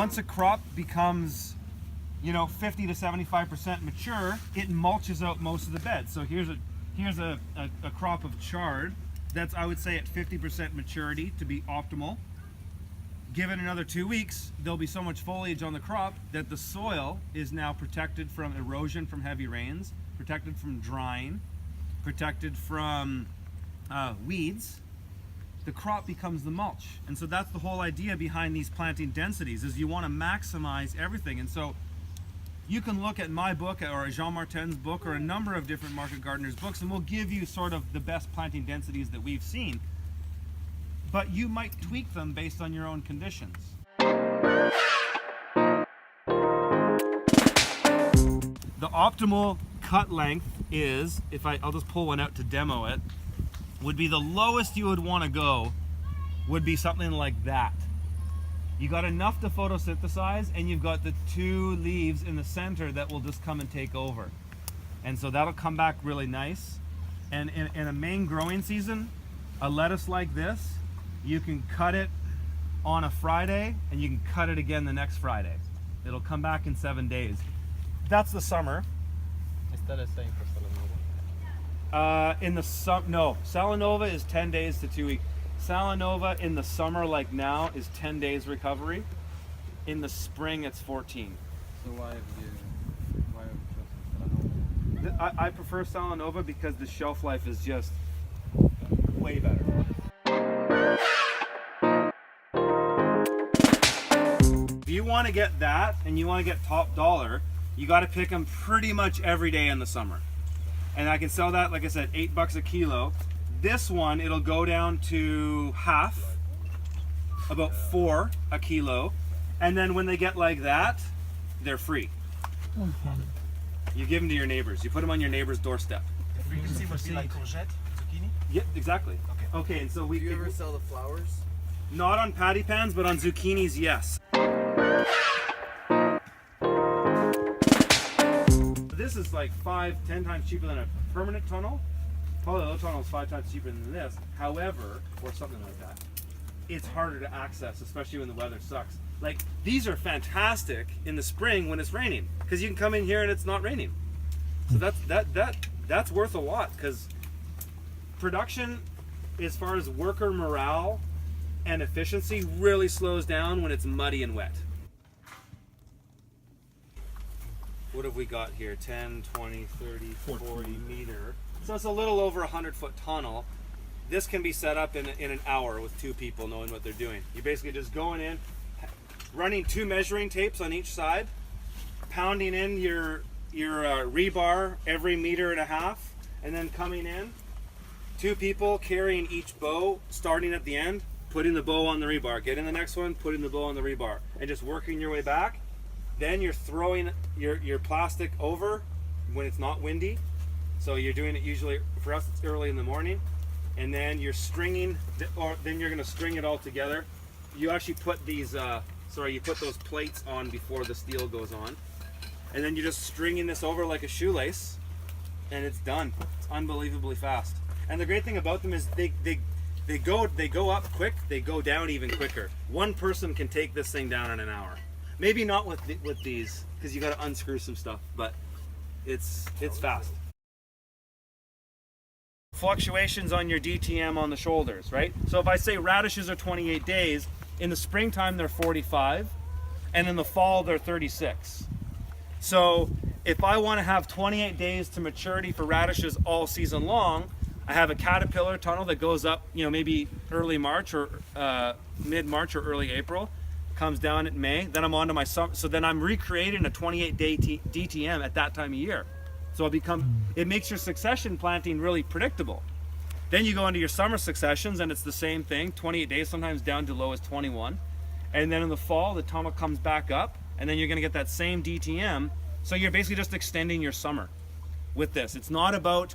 once a crop becomes, you know, 50 to 75% mature, it mulches out most of the bed. So here's a crop of chard that's, I would say, at 50% maturity to be optimal. Give it another 2 weeks, there'll be so much foliage on the crop that the soil is now protected from erosion from heavy rains, protected from drying, protected from weeds. The crop becomes the mulch. And so that's the whole idea behind these planting densities, is you want to maximize everything. And so you can look at my book or Jean Martin's book or a number of different market gardeners' books, and we'll give you sort of the best planting densities that we've seen. But you might tweak them based on your own conditions. The optimal cut length is, I'll just pull one out to demo it, would be the lowest you would want to go would be something like that. You got enough to photosynthesize, and you've got the 2 leaves in the center that will just come and take over. And so that'll come back really nice. And in a main growing season, a lettuce like this, you can cut it on a Friday and you can cut it again the next Friday. It'll come back in 7 days. That's the summer. Is that the same for Salanova? No, Salanova is 10 days to 2 weeks. Salanova in the summer, like now, is 10 days recovery. In the spring, it's 14. So why have you chosen Salanova? I prefer Salanova because the shelf life is just way better. If you want to get that and you want to get top dollar, you got to pick them pretty much every day in the summer. And I can sell that, like I said, $8 a kilo. This one, it'll go down to half, about 4 a kilo. And then when they get like that, they're free. You give them to your neighbors. You put them on your neighbor's doorstep. The frequency would be like courgette, zucchini? Yeah, exactly. Okay, and so Do you ever sell the flowers? Not on patty pans, but on zucchinis, yes. This is like 5-10 times cheaper than a permanent tunnel. Probably the tunnel is 5 times cheaper than this. However, or something like that, it's harder to access, especially when the weather sucks. Like, these are fantastic in the spring when it's raining, because you can come in here and it's not raining. So that's worth a lot, because production, as far as worker morale and efficiency, really slows down when it's muddy and wet. What have we got here? 10, 20, 30, 40 meter. So it's a little over a 100-foot tunnel. This can be set up in an hour with 2 people knowing what they're doing. You're basically just going in, running 2 measuring tapes on each side, pounding in your rebar every 1.5 meters, and then coming in, 2 people carrying each bow, starting at the end, putting the bow on the rebar, getting the next one, putting the bow on the rebar, and just working your way back. Then you're throwing your plastic over when it's not windy. So you're doing it usually, for us it's early in the morning, and then you're stringing, or then you're going to string it all together. You actually put these, you put those plates on before the steel goes on, and then you're just stringing this over like a shoelace, and it's done. It's unbelievably fast. And the great thing about them is they go up quick, they go down even quicker. One person can take this thing down in an hour. Maybe not with these, because you got to unscrew some stuff, but it's fast. Fluctuations on your DTM on the shoulders, right? So if I say radishes are 28 days, in the springtime they're 45, and in the fall they're 36. So if I want to have 28 days to maturity for radishes all season long, I have a caterpillar tunnel that goes up, maybe early March or mid-March or early April, comes down in May, then I'm on to my summer, so then I'm recreating a 28-day DTM at that time of year. So it makes your succession planting really predictable. Then you go into your summer successions and it's the same thing, 28 days, sometimes down to low as 21. And then in the fall, the tunnel comes back up, and then you're gonna get that same DTM. So you're basically just extending your summer with this. It's not about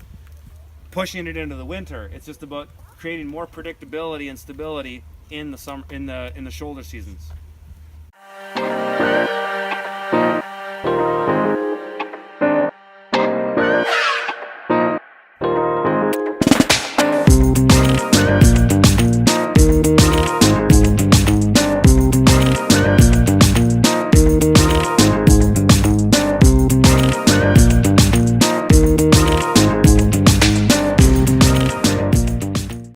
pushing it into the winter. It's just about creating more predictability and stability in the summer, in the shoulder seasons.